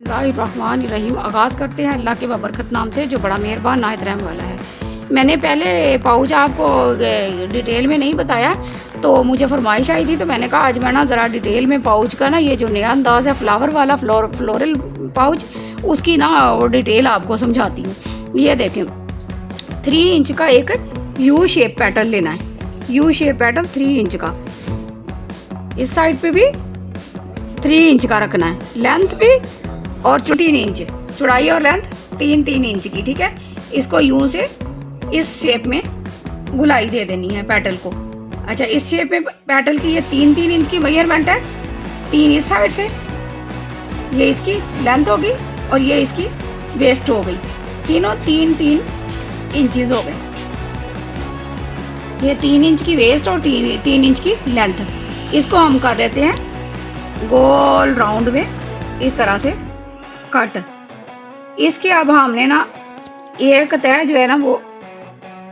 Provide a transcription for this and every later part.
बिस्मिल्लाहिर्रहमानिर्रहीम। आगाज़ करते हैं अल्लाह के बबरकत नाम से जो बड़ा मेहरबान नायत रहम वाला है। मैंने पहले पाउच आपको डिटेल में नहीं बताया, तो मुझे फरमाइश आई थी, तो मैंने कहा आज मैं ना ज़रा डिटेल में पाउच का ना ये जो नया अंदाज़ है फ्लावर वाला फ्लोरल पाउच, उसकी ना डिटेल आपको समझाती हूँ। ये देखें, 3 इंच का एक यू शेप पैटर्न लेना है। यू शेप पैटर्न 3 इंच का, इस साइड पे भी 3 इंच का रखना है, लेंथ भी और 3 इंच चौड़ाई और लेंथ 3-3 इंच की। ठीक है, इसको यूं से इस शेप में गुलाई दे देनी है पैटल को। अच्छा, इस शेप में पैटल की ये 3-3 इंच की मेजरमेंट है। 3 इस साइड से, ये इसकी लेंथ होगी और ये इसकी वेस्ट हो गई। तीनों 3-3 इंचेस हो गए। ये 3 इंच की वेस्ट और 3 इंच की लेंथ। इसको हम कर लेते हैं गोल राउंड में इस तरह से कट। इसके अब हमने ना एक तय जो है ना, वो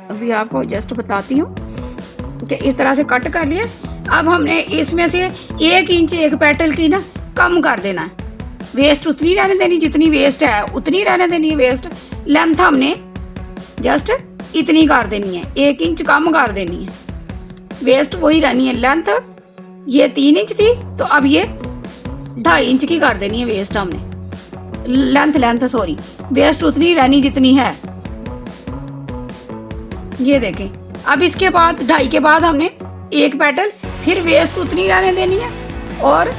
अभी आपको जस्ट बताती हूँ कि इस तरह से कट कर लिया। अब हमने इसमें से 1 इंच एक पेटल की ना कम कर देना है। वेस्ट उतनी रहने देनी, जितनी वेस्ट है उतनी रहने देनी है वेस्ट। लेंथ हमने जस्ट इतनी कर देनी है, 1 इंच कम कर देनी है। वेस्ट वही रहनी है। लेंथ ये 3 इंच थी, तो अब ये 2.5 इंच की कर देनी है वेस्ट हमने। लेंथ सॉरी, वेस्ट उतनी रहनी जितनी है। ये देखें, अब इसके बाद 2.5 के बाद हमने एक पेटल, फिर वेस्ट उतनी रहने देनी है और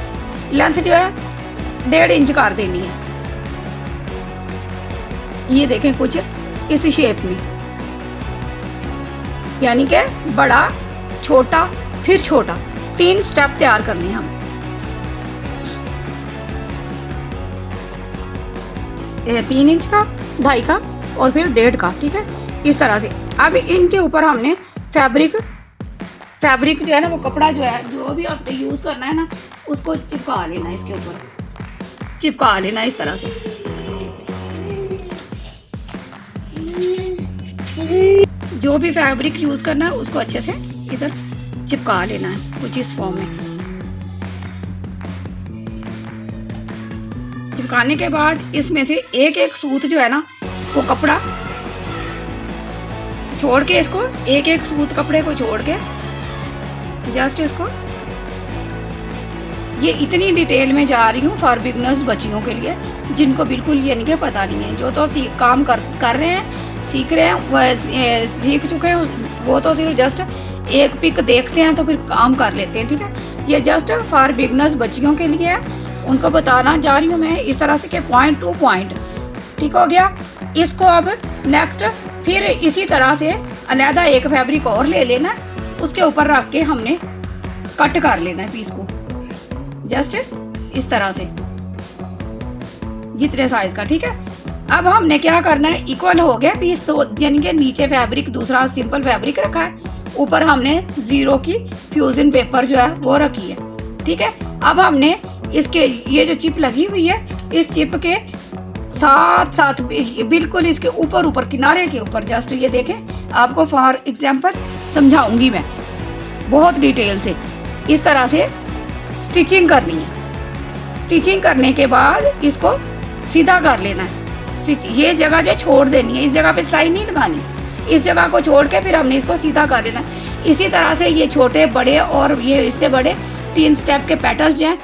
लेंथ जो है 1.5 इंच कर देनी है। ये देखें कुछ इस शेप में, यानी कि बड़ा छोटा फिर छोटा, 3 स्टेप तैयार करने हैं हम। 3 इंच का, 2.5 का और फिर 1.5 का। ठीक है, इस तरह से। अब इनके ऊपर हमने फैब्रिक जो है ना, वो कपड़ा जो है, जो भी आपने यूज़ करना है ना, उसको चिपका लेना है। इसके ऊपर चिपका लेना है इस तरह से। जो भी फैब्रिक यूज़ करना है उसको अच्छे से इधर चिपका लेना है, कुछ इस फॉर्म में। चिपकाने के बाद इसमें से एक सूत जो है ना, वो कपड़ा छोड़ के, इसको एक सूत कपड़े को छोड़ के जस्ट इसको, ये इतनी डिटेल में जा रही हूँ फॉर बिगनर्स, बच्चियों के लिए जिनको बिल्कुल ये नहीं पता नहीं है। जो तो काम कर रहे हैं, सीख रहे हैं, वह सीख चुके हैं, वो तो सिर्फ जस्ट एक पिक देखते हैं तो फिर काम कर लेते हैं। ठीक है, ये जस्ट फॉर बिगनर्स बच्चियों के लिए है, उनको बताना जा रही हूँ मैं इस तरह से कि पॉइंट टू पॉइंट। ठीक हो गया। इसको अब नेक्स्ट फिर इसी तरह से अलहदा एक फैब्रिक और ले लेना, उसके ऊपर रख के हमने कट कर लेना है पीस को, जस्ट इस तरह से जितने साइज का। ठीक है, अब हमने क्या करना है, इक्वल हो गया पीस, तो यानी कि नीचे फैब्रिक दूसरा सिंपल फैब्रिक रखा है, ऊपर हमने 0 की फ्यूजन पेपर जो है वो रखी है। ठीक है, अब हमने इसके ये जो चिप लगी हुई है, इस चिप के साथ साथ बिल्कुल इसके ऊपर किनारे के ऊपर जस्ट, ये देखें, आपको फॉर एग्जांपल समझाऊंगी मैं बहुत डिटेल से। इस तरह से स्टिचिंग करनी है। स्टिचिंग करने के बाद इसको सीधा कर लेना है। ये जगह जो छोड़ देनी है, इस जगह पे सिलाई नहीं लगानी, इस जगह को छोड़ के फिर हमने इसको सीधा कर लेना है। इसी तरह से ये छोटे बड़े और ये इससे बड़े 3 स्टेप के पैटर्न्स जो हैं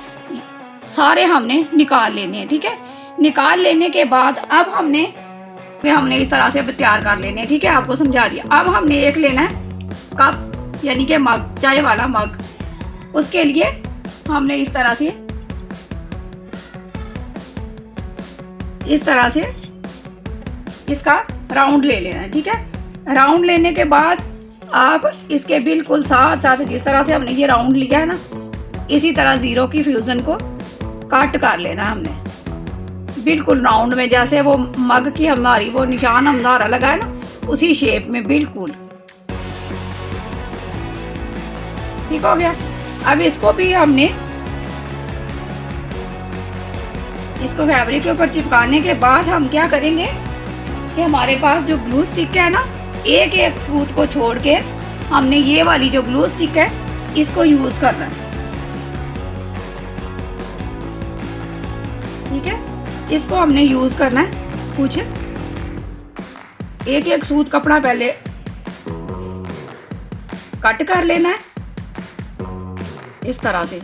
सारे हमने निकाल लेने हैं। ठीक है, निकाल लेने के बाद अब हमने इस तरह से तैयार कर लेने हैं। ठीक है, आपको समझा दिया। अब हमने एक लेना है कप, यानी कि मग, चाय वाला मग। उसके लिए हमने इस तरह से इसका राउंड ले लेना है। ठीक है, राउंड लेने के बाद आप इसके बिल्कुल साथ साथ, जिस तरह से हमने ये राउंड लिया है ना, इसी तरह 0 की फ्यूजन को कट कर लेना हमने बिल्कुल राउंड में, जैसे वो मग की हमारी वो निशान हमारा लगा है ना, उसी शेप में बिल्कुल। ठीक हो गया। अब इसको भी हमने इसको फैब्रिक के ऊपर चिपकाने के बाद हम क्या करेंगे कि हमारे पास जो ग्लू स्टिक है ना, एक सूत को छोड़ के हमने ये वाली जो ग्लू स्टिक है इसको यूज करना है। ठीक है, इसको हमने यूज़ करना है कुछ एक एक सूत कपड़ा पहले कट कर लेना है इस तरह से।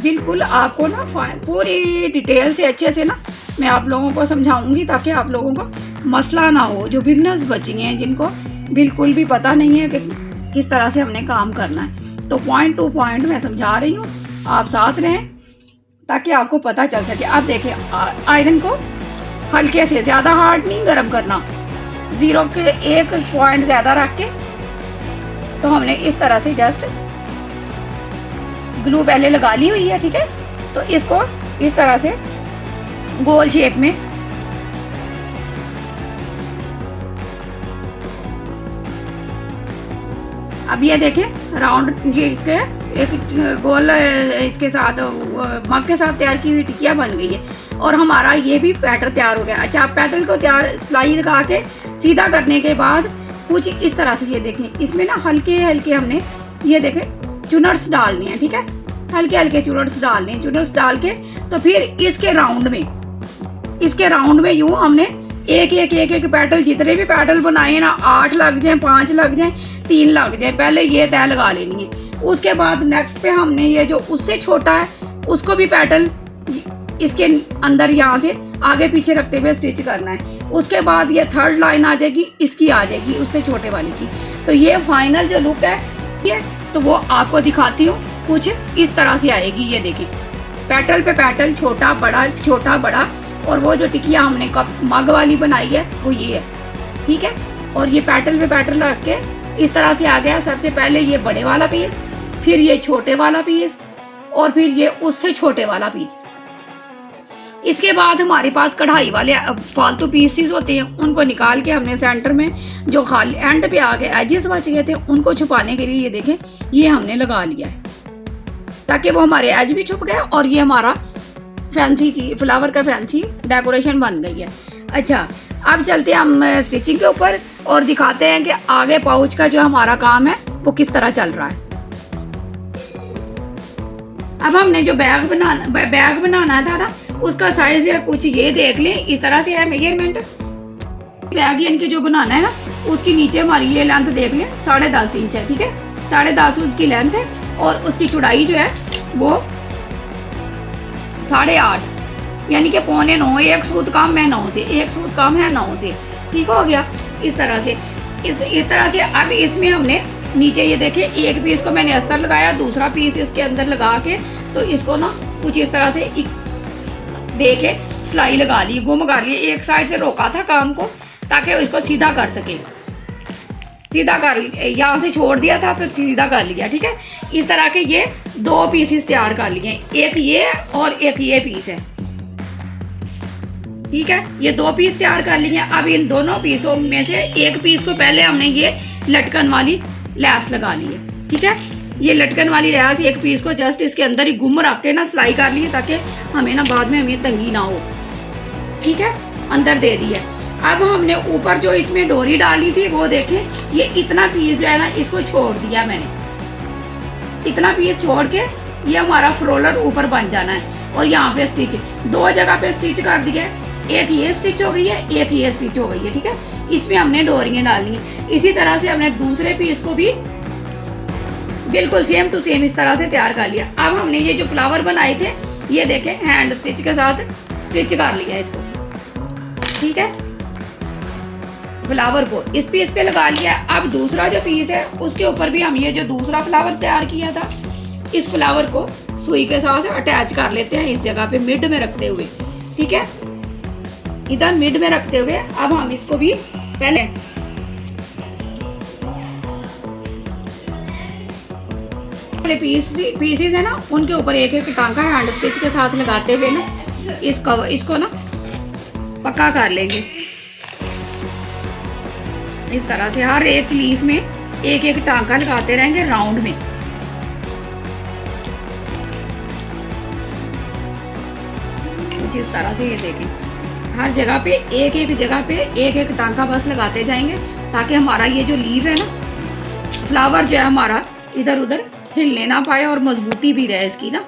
बिल्कुल आपको ना पूरी डिटेल से अच्छे से ना मैं आप लोगों को समझाऊंगी ताकि आप लोगों को मसला ना हो, जो बिगनर्स बची हैं जिनको बिल्कुल भी पता नहीं है कि किस तरह से हमने काम करना है। तो पॉइंट टू पॉइंट मैं समझा रही हूँ, आप साथ रहें ताकि आपको पता चल सके। आप देखिए आयरन को हल्के से, ज़्यादा हार्ड नहीं गर्म करना, 0 के 1 पॉइंट ज़्यादा रख के तो हमने इस तरह से जस्ट ग्लू पहले लगा ली हुई है, ठीक है। तो इसको इस तरह से गोल शेप में अब ये देखें राउंड ये एक गोल इसके साथ मग के साथ तैयार की हुई टिकिया बन गई है और हमारा ये भी पैटर्न तैयार हो गया। अच्छा, आप पैटर्न को तैयार सिलाई लगा के सीधा करने के बाद कुछ इस तरह से ये देखें, इसमें ना हल्के हल्के हमने ये देखें चुनर्स डालनी है, ठीक है। हल्के हल्के चुनर्स डालने हैं, चुनर्स डाल के तो फिर इसके राउंड में यूं हमने एक एक पैटल, जितने भी पैटल बनाए ना 8 लग जाए, 5 लग जाए, 3 लग जाए, पहले ये तय लगा लेनी है। उसके बाद नेक्स्ट पे हमने ये जो उससे छोटा है उसको भी पैटल इसके अंदर यहाँ से आगे पीछे रखते हुए स्टिच करना है। उसके बाद ये 3rd लाइन आ जाएगी, इसकी आ जाएगी उससे छोटे वाली की। तो ये फाइनल जो लुक है ये तो वो आपको दिखाती हूँ, कुछ इस तरह से आएगी। ये देखिए पैटल पे पैटल, छोटा बड़ा और वो जो टिकिया हमने कप मग वाली बनाई है वो ये है, ठीक है। और ये पैटल पे पैटल रख के इस तरह से आ गया। सबसे पहले ये बड़े वाला पीस, फिर ये छोटे वाला पीस और फिर ये उससे छोटे वाला पीस। इसके बाद हमारे पास कढ़ाई वाले फालतू पीसेस होते हैं, उनको निकाल के हमने सेंटर में जो खाली एंड पे आ गए एजेस बच गए थे उनको छुपाने के लिए ये देखें ये हमने लगा लिया है ताकि वो हमारे एज भी छुप गए और ये हमारा फैंसी चीज फ्लावर का फैंसी डेकोरेशन बन गई है। अच्छा, अब चलते हैं हम स्टिचिंग के ऊपर और दिखाते हैं कि आगे पाउच का जो हमारा काम है वो किस तरह चल रहा है। अब हमने जो बैग बनाना था ना उसका साइज या कुछ ये देख लें, इस तरह से है मेजरमेंट। बैग यानी जो बनाना है ना उसकी नीचे हमारी ये लेंथ देख लें 10.5 इंच है, ठीक है। 10.5 इंच की लेंथ है और उसकी चौड़ाई जो है वो 8.5 यानी कि 8.25। 1 सूत कम है 9 से, 1 सूत कम है 9 से, ठीक हो गया। इस तरह से अब इसमें हमने नीचे ये देखें एक पीस को मैंने अस्तर लगाया, दूसरा पीस इसके अंदर लगा के तो इसको ना कुछ इस तरह से दे के सिलाई लगा ली, गुम कर ली। एक साइड से रोका था काम को ताकि इसको सीधा कर सके, सीधा कर यहाँ से छोड़ दिया था फिर सीधा कर लिया, ठीक है। इस तरह के ये 2 पीसेस तैयार कर लिए, एक ये और एक ये पीस है, ठीक है। ये 2 पीस तैयार कर लिए। अब इन दोनों पीसों में से एक पीस को पहले हमने ये लटकन वाली लैस लगा ली है, ठीक है। ये लटकन वाली लैस एक पीस को जस्ट इसके अंदर ही गुम रख के ना सिलाई कर ली ताकि हमें ना बाद में हमें तंगी ना हो, ठीक है। अंदर दे दी है। अब हमने ऊपर जो इसमें डोरी डाली थी वो देखें ये इतना पीस जो है ना इसको छोड़ दिया मैंने, इतना पीस छोड़ के ये हमारा फ्रोलर ऊपर बन जाना है और यहाँ पे स्टिच 2 जगह पे स्टिच कर दिया। एक ये स्टिच हो गई है, एक ये स्टिच हो गई है, ठीक है। इसमें हमने डोरियां डालनी है। इसी तरह से हमने दूसरे पीस को भी बिल्कुल सेम टू सेम इस तरह से तैयार कर लिया। अब हमने ये जो फ्लावर बनाए थे ये देखें हैंड स्टिच के साथ स्टिच कर लिया इसको, ठीक है। फ्लावर को इस पीस पे लगा लिया। अब दूसरा जो पीस है उसके ऊपर भी हम ये जो दूसरा फ्लावर तैयार किया था इस फ्लावर को सुई के साथ अटैच कर लेते हैं इस जगह पे मिड में रखते हुए, ठीक है। इधर मिड में रखते हुए अब हम इसको भी पहले पीसेस है ना उनके ऊपर एक एक टांका हैंड स्टिच के साथ लगाते हुए ना इसको ना पक्का कर लेंगे। इस तरह से हर एक लीफ में एक एक टांका लगाते रहेंगे राउंड में। कुछ इस तरह से ये देखें हर जगह पे एक एक जगह पे एक एक टांका बस लगाते जाएंगे ताकि हमारा ये जो लीफ है ना फ्लावर जो है हमारा इधर उधर हिलने ना पाए और मजबूती भी रहे इसकी ना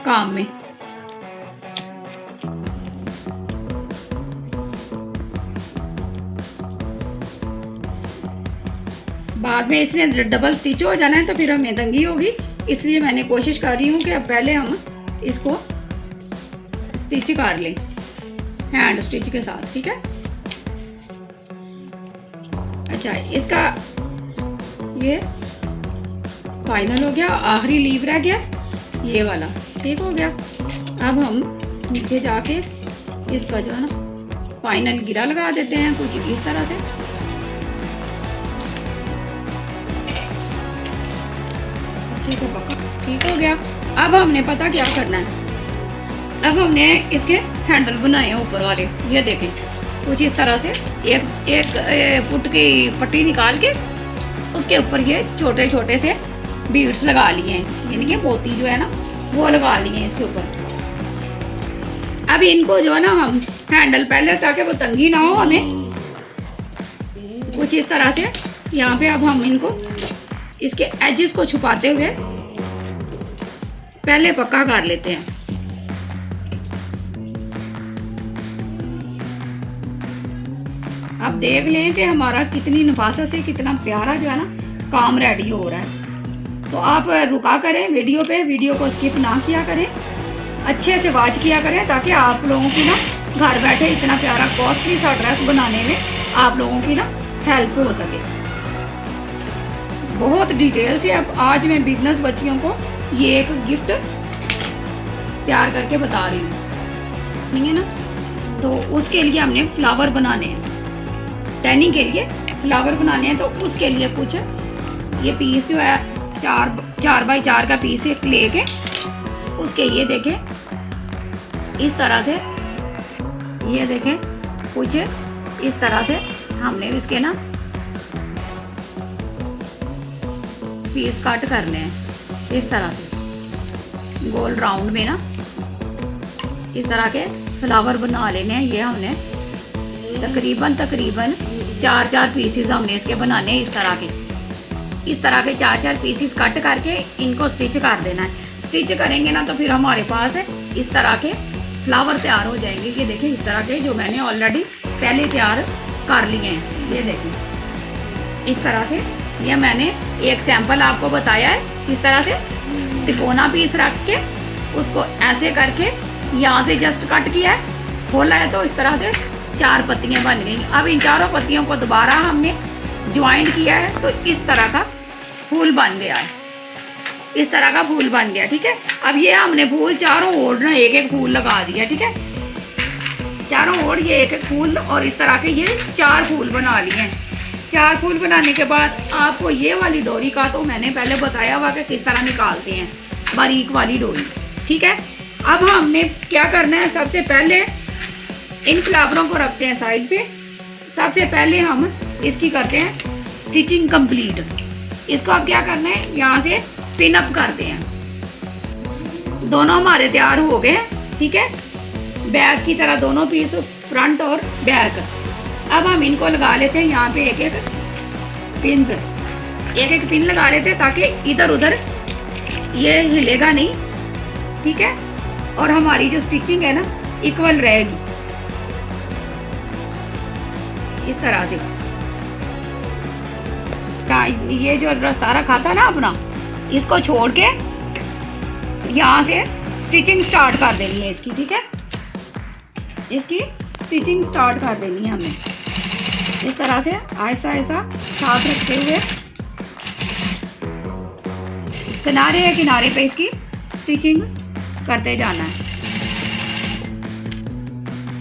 काम में। बाद में इसने डबल स्टिच हो जाना है तो फिर हमें तंगी होगी, इसलिए मैंने कोशिश कर रही हूँ कि अब पहले हम इसको स्टिच कर लें हैंड स्टिच के साथ, ठीक है। अच्छा, इसका ये फाइनल हो गया, आखिरी लीव रह गया ये वाला, ठीक हो गया। अब हम नीचे जाके इसका जो है ना फाइनल गिरा लगा देते हैं कुछ इस तरह से। अच्छे से पका, ठीक हो गया। अब हमने पता क्या करना है, अब हमने इसके हैंडल बनाए हैं ऊपर वाले, ये देखें कुछ इस तरह से एक फुट की पट्टी निकाल के उसके ऊपर ये छोटे छोटे से बीड्स लगा लिए हैं, यानी कि मोती जो है ना वो लगा लिए हैं इसके ऊपर। अब इनको जो है ना हम हैंडल पहले, ताकि वो तंगी ना हो हमें, कुछ इस तरह से यहाँ पे अब हम इनको इसके एजेस को छुपाते हुए पहले पक्का कर लेते हैं। अब देख लें कि हमारा कितनी नफासत से कितना प्यारा जो है ना काम रेडी हो रहा है। तो आप रुका करें वीडियो को स्किप ना किया करें, अच्छे से वॉच किया करें, ताकि आप लोगों की ना घर बैठे इतना प्यारा कॉस्टली सा ड्रेस बनाने में आप लोगों की ना हेल्प हो सके। बहुत डिटेल से अब आज मैं बिगनर्स बच्चियों को ये एक गिफ्ट तैयार करके बता रही हूँ, ठीक है ना। तो उसके लिए हमने फ्लावर बनाने हैं, टैनिंग के लिए फ्लावर बनाने हैं। तो उसके लिए कुछ ये पीस जो है 4 बाई 4 का पीस एक लेके उसके ये देखें इस तरह से, ये देखें कुछ इस तरह से हमने इसके ना पीस कट करने हैं इस तरह से गोल राउंड में ना, इस तरह के फ्लावर बना लेने हैं। ये हमने तकरीबन 4 पीसेस हमने इसके बनाने हैं इस तरह के 4 पीसेस कट करके इनको स्टिच कर देना है। स्टिच करेंगे ना तो फिर हमारे पास इस तरह के फ्लावर तैयार हो जाएंगे। ये देखें इस तरह के जो मैंने ऑलरेडी पहले तैयार कर लिए हैं, ये देखें इस तरह से। ये मैंने एक सैंपल आपको बताया है, इस तरह से तिकोना पीस रख के उसको ऐसे करके यहाँ से जस्ट कट किया है, खोला है तो इस तरह से 4 पत्तियाँ बन गई। अब इन चारों पत्तियों को दोबारा हमने ज्वाइंट किया है तो इस तरह का फूल बन गया है, इस तरह का फूल बन गया, ठीक है। अब ये हमने फूल चारों ओर ना एक एक फूल लगा दिया, ठीक है। चारों ओर ये एक एक फूल और इस तरह के ये 4 फूल बना लिए हैं। 4 फूल बनाने के बाद आपको ये वाली डोरी का तो मैंने पहले बताया हुआ कि किस तरह निकालते हैं, बारीक वाली डोरी, ठीक है। अब हमने क्या करना है, सबसे पहले इन फ्लावरों को रखते हैं साइड पे। सबसे पहले हम इसकी करते हैं स्टिचिंग कंप्लीट। इसको अब क्या करना है, यहाँ से पिन अप करते हैं। दोनों हमारे तैयार हो गए, ठीक है, बैग की तरह दोनों पीस, फ्रंट और बैक। अब हम इनको लगा लेते हैं यहाँ पे एक एक पिन लगा लेते हैं ताकि इधर उधर ये हिलेगा नहीं, ठीक है। और हमारी जो स्टिचिंग है ना इक्वल रहेगी इस तरह से। ये जो रास्ता रखा था ना अपना, इसको छोड़ के यहाँ से स्टिचिंग स्टार्ट कर देनी है इसकी, ठीक है। इसकी स्टिचिंग स्टार्ट कर देनी है हमें इस तरह से ऐसा साथ रखते हुए किनारे पे इसकी स्टिचिंग करते जाना है।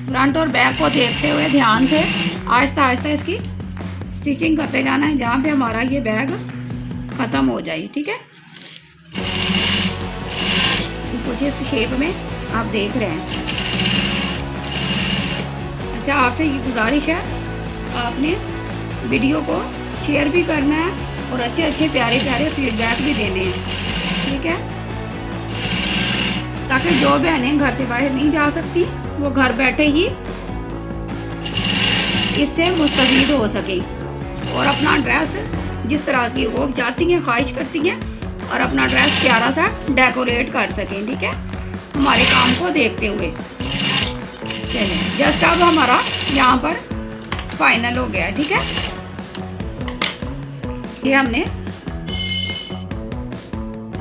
फ्रंट और बैक को देखते हुए ध्यान से आहिस्ता इसकी स्टिचिंग करते जाना है जहाँ पे हमारा ये बैग ख़त्म हो जाए, ठीक है। कुछ इस शेप में आप देख रहे हैं। अच्छा, आपसे ये गुजारिश है, आपने वीडियो को शेयर भी करना है और अच्छे प्यारे फीडबैक भी देने हैं, ठीक है, ताकि जो बहनें घर से बाहर नहीं जा सकती वो घर बैठे ही इससे मुस्तफीद हो सके और अपना ड्रेस जिस तरह की वो चाहती हैं, ख्वाहिश करती हैं, और अपना ड्रेस प्यारा सा डेकोरेट कर सकें, ठीक है, हमारे काम को देखते हुए। चलिए, जस्ट अब हमारा यहाँ पर फाइनल हो गया है, ठीक है। ये हमने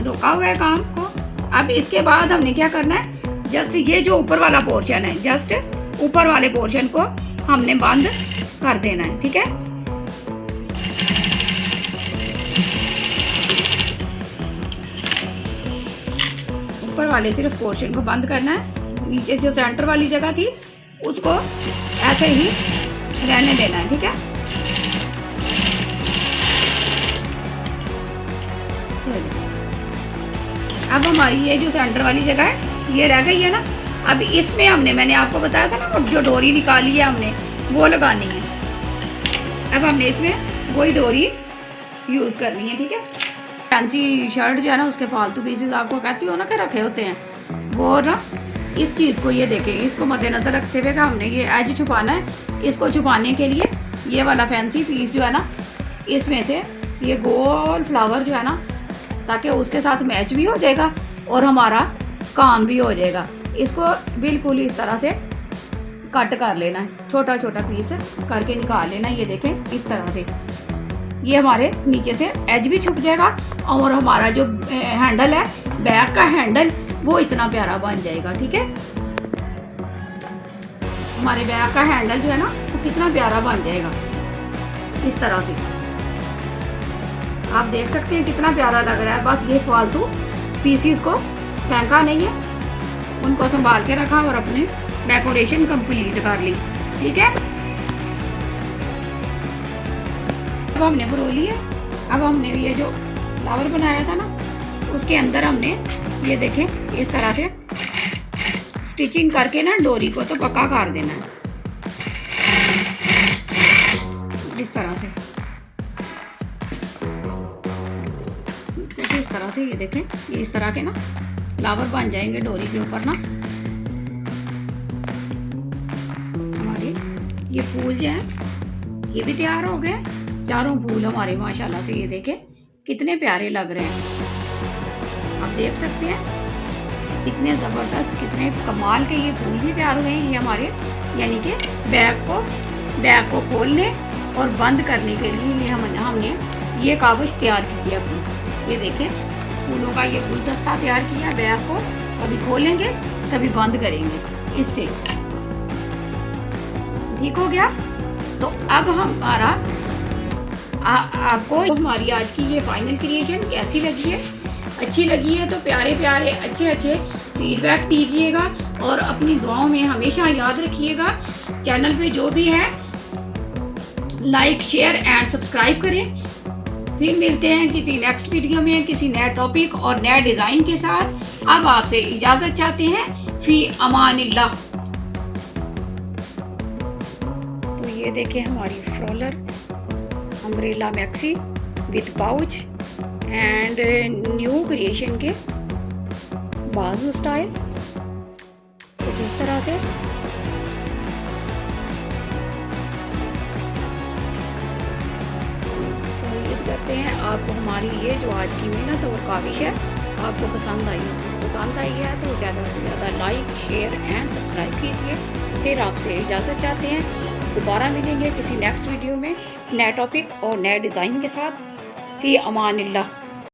रोका हुआ है काम को। अब इसके बाद हमने क्या करना है, जस्ट ये जो ऊपर वाला पोर्शन है, जस्ट ऊपर वाले पोर्शन को हमने बंद कर देना है। ठीक है, ऊपर वाले सिर्फ पोर्शन को बंद करना है, नीचे जो सेंटर वाली जगह थी उसको ऐसे ही रहने देना है। ठीक है, अब हमारी ये जो सेंटर वाली जगह है ये रह गई है ना। अब इसमें हमने, मैंने आपको बताया था ना, जो डोरी निकाली है हमने वो लगानी है। अब हमने इसमें वही डोरी यूज़ करनी है। ठीक है, फैंसी शर्ट जो है ना उसके फालतू पीसेस आपको कहती हो ना कि रखे होते हैं, वो ना इस चीज़ को, ये देखें, इसको मद्देनज़र रखते हुए हमने ये एज छुपाना है। इसको छुपाने के लिए ये वाला फैंसी पीस जो है ना, इसमें से ये गोल फ्लावर जो है ना, ताकि उसके साथ मैच भी हो जाएगा और हमारा काम भी हो जाएगा। इसको बिल्कुल इस तरह से कट कर लेना है, छोटा छोटा पीस करके निकाल लेना है। ये देखें इस तरह से, ये हमारे नीचे से एज भी छुप जाएगा और हमारा जो हैंडल है, बैक का हैंडल, वो इतना प्यारा बन जाएगा। ठीक है, हमारे बैक का हैंडल जो है ना वो कितना प्यारा बन जाएगा इस तरह से। आप देख सकते हैं कितना प्यारा लग रहा है। बस ये फालतू पीसीस को फेंका नहीं है, उनको संभाल के रखा और अपनी डेकोरेशन कंप्लीट कर ली। ठीक है, अब हमने परोली है। अब हमने ये जो फ्लावर बनाया था ना उसके अंदर हमने ये देखें इस तरह से स्टिचिंग करके ना डोरी को तो पक्का कर देना है इस तरह से। इस तरह से ये देखें, ये इस तरह के ना फ्लावर बन जाएंगे डोरी के ऊपर ना। हमारे ये फूल जो हैं ये भी तैयार हो गए, चारों फूल हमारे माशाल्लाह से। ये देखें कितने प्यारे लग रहे हैं, आप देख सकते हैं कितने ज़बरदस्त, कितने कमाल के ये फूल भी तैयार हुए हैं। ये हमारे यानी कि बैग को खोलने और बंद करने के लिए हमने ये कागज़ तैयार की है अपनी। ये देखें फूलों का ये गुलदस्ता तैयार किया। बैग को कभी खोलेंगे कभी बंद करेंगे इससे। ठीक हो गया। तो अब हमारा आपको हमारी आज की ये फाइनल क्रिएशन कैसी लगी है? अच्छी लगी है तो प्यारे प्यारे अच्छे फीडबैक दीजिएगा और अपनी दुआओं में हमेशा याद रखिएगा। चैनल पे जो भी है लाइक शेयर एंड सब्सक्राइब करें। फिर मिलते हैं किसी नेक्स्ट वीडियो में किसी नए टॉपिक और नए डिज़ाइन के साथ। अब आपसे इजाज़त चाहते हैं, फी अमानिल्लाह। तो ये देखें हमारी floral umbrella maxi with pouch and new creation के बाजू स्टाइल कुछ इस तरह से। उम्मीद करते हैं आपको हमारी ये जो आज की मेहनत और काविश है आपको पसंद आई है तो ज़्यादा से ज़्यादा लाइक शेयर एंड सब्सक्राइब कीजिए। फिर आपसे इजाज़त चाहते हैं, दोबारा मिलेंगे किसी नेक्स्ट वीडियो में नए टॉपिक और नए डिज़ाइन के साथ। फी अमानिल्लाह।